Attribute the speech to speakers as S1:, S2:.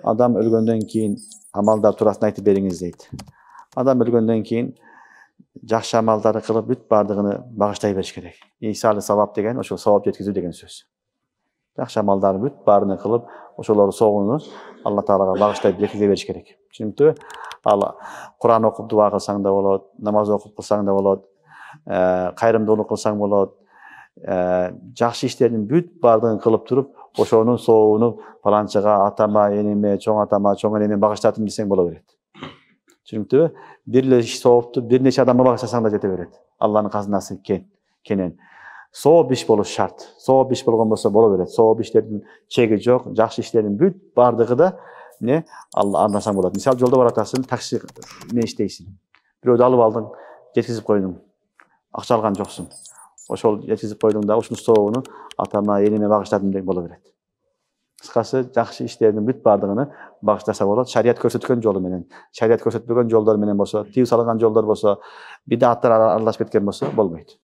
S1: Adam ölgöndөн kийин амалдар туурасында айтып бериңиz дейт. Адам ölgöндөн кийин жакшы амалдарды кылып бүт бардыгын багыштай бериш керек. Исалы савап деген ошол савап жеткизүү деген сөз. Жакшы амалдарды бүт баарын кылып, ошолордун соогуну Алла Таалага багыштай жеткизе бериш керек. Чүнкү ал Куран окуп дуа кылсаң да болот, намаз окуп кылсаң да болот, кайрымдуулук кылсаң болот, жакшы иштердин бүт бардыгын кылып туруп, ошонун соогуну паланчыга, атама, эниме, чоң атама, чоң энеме багыштадым десең боло берет. Чүнкү бир эле иш соопту бир нече адамга багыштасаң да жете берет. Алланын казынасы кенен. Сооп иш болуш шарт. Сооп иш болгон болсо боло берет. Сооп иштердин чеги жок, жакшы иштердин бүт бардыгы да Алла арнасаң болот. Мисалы жолдо баратасың, такси иштейсиң. Бирөөдү алып алдың, жеткизип койдуң. Акча алган жоксуң. Ошол жеткизип койдуң да ушунун соогуну атама, эниме багыштадым деп боло берет. Кыскасы, жакшы иштердин бүт бардыгын багыштаса болот. Шарият көрсөткөн жолу менен, шарият көрсөтпөгөн жолдор менен болсо, тыюу салынган жолдор болсо, бидаттар аралашып кеткен болсо болбойт.